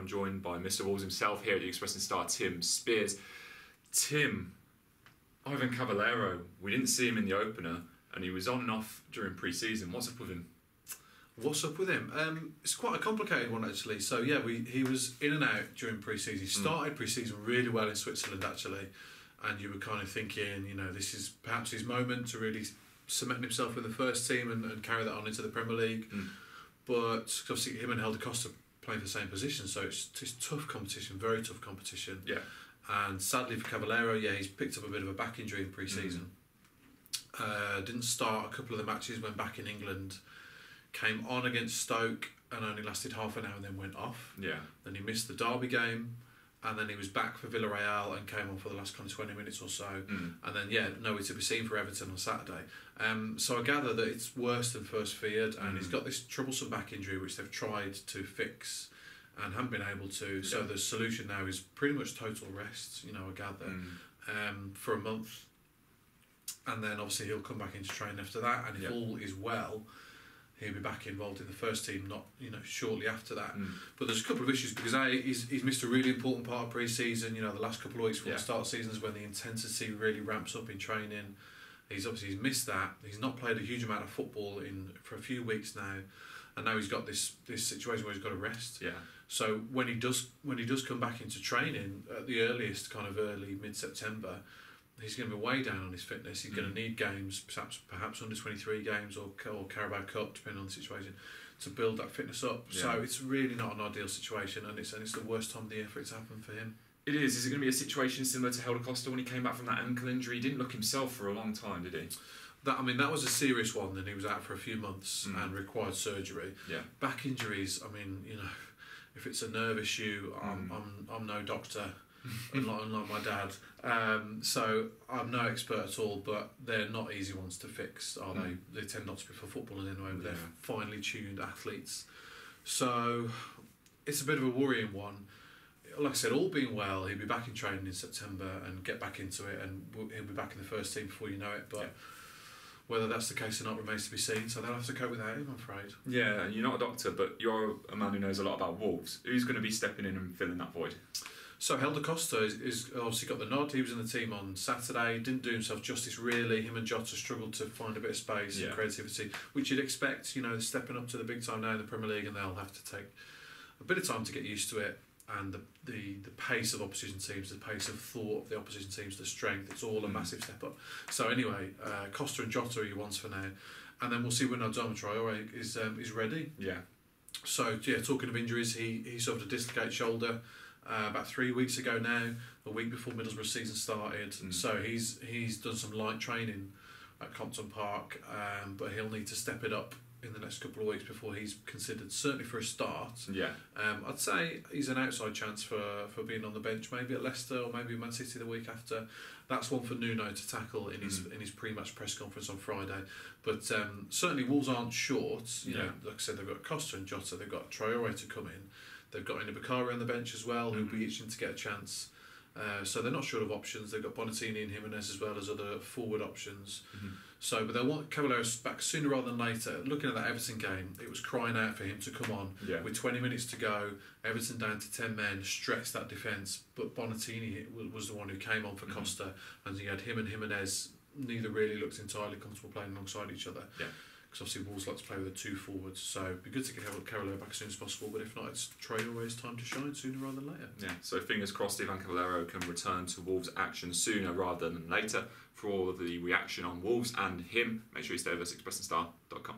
joined by Mr. Wolves himself here at the Expressing Star, Tim Spears. Tim, Ivan Cavaleiro, we didn't see him in the opener, and he was on and off during pre-season. What's up with him? What's up with him? It's quite a complicated one, actually. So, yeah, he was in and out during pre-season. He started pre-season really well in Switzerland, actually, and you were kind of thinking, you know, this is perhaps his moment to really cement himself in the first team and carry that on into the Premier League. But obviously him and Helder Costa playing for the same position, so it's tough competition, very tough competition. Yeah. And sadly for Cavaleiro, yeah, he's picked up a bit of a back injury in pre-season. Didn't start a couple of the matches when back in England. Came on against Stoke and only lasted half an hour and then went off. Yeah. Then he missed the Derby game, and then he was back for Villarreal and came on for the last kind of 20 minutes or so. And then, yeah, nowhere to be seen for Everton on Saturday. So I gather that it's worse than first feared, and he's got this troublesome back injury which they've tried to fix and haven't been able to. So the solution now is pretty much total rest, you know, I gather, for a month. And then obviously he'll come back into training after that, and if all is well, he'll be back involved in the first team, not, you know, shortly after that. But there's a couple of issues because he's missed a really important part of pre-season. You know, the last couple of weeks before the start of seasons when the intensity really ramps up in training. He's missed that. He's not played a huge amount of football for a few weeks now, and now he's got this situation where he's got to rest. Yeah. So when he does come back into training at the earliest, kind of early mid-September, he's going to be way down on his fitness. He's going to need games, perhaps under 23 games or Carabao Cup, depending on the situation, to build that fitness up. Yeah. So it's really not an ideal situation, and it's the worst time of the year for it to happen for him. It is. Is it going to be a situation similar to Helder Costa when he came back from that ankle injury? He didn't look himself for a long time, did he? That was a serious one. Then he was out for a few months and required surgery. Yeah. Back injuries. I mean, you know, if it's a nerve issue, I'm no doctor. unlike my dad, so I'm no expert at all, but they're not easy ones to fix, are they? They tend not to be for footballers anyway, but they're finely tuned athletes, so it's a bit of a worrying one. Like I said, all being well, he'll be back in training in September and get back into it, and he'll be back in the first team before you know it, but whether that's the case or not remains to be seen, so they'll have to cope without him, I'm afraid. Yeah, and you're not a doctor, but you're a man who knows a lot about Wolves. Who's going to be stepping in and filling that void? So Helder Costa is obviously got the nod. He was in the team on Saturday. Didn't do himself justice really. Him and Jota struggled to find a bit of space and creativity, which you'd expect. You know, stepping up to the big time now in the Premier League, and they'll have to take a bit of time to get used to it. And the pace of opposition teams, the pace of thought of the opposition teams, the strength, it's all a massive step up. So anyway, Costa and Jota are your ones for now, and then we'll see when Adama Traore is ready. Yeah. So yeah, talking of injuries, he suffered a dislocated shoulder. About 3 weeks ago now, a week before Middlesbrough season started. So he's done some light training at Compton Park, but he'll need to step it up in the next couple of weeks before he's considered, certainly for a start. Yeah. I'd say he's an outside chance for being on the bench, maybe at Leicester or maybe Man City the week after. That's one for Nuno to tackle in his pre-match press conference on Friday. But certainly Wolves aren't short. You know, like I said, they've got Costa and Jota, they've got Traore to come in. They've got Bakari on the bench as well, who'll be itching to get a chance. So they're not short of options. They've got Bonatini and Jimenez as well as other forward options. So, but they'll want Cavaleiro back sooner rather than later. Looking at that Everton game, it was crying out for him to come on with 20 minutes to go. Everton down to 10 men, stretch that defence. But Bonatini was the one who came on for Costa, and you had him and Jimenez. Neither really looked entirely comfortable playing alongside each other. Yeah. Because obviously Wolves like to play with the two forwards, so it'd be good to get Cavaleiro back as soon as possible, but if not, it's Traore's time to shine sooner rather than later. Yeah, so fingers crossed Ivan Cavaleiro can return to Wolves action sooner rather than later. For all of the reaction on Wolves and him, make sure you stay with us, expressingstar.com.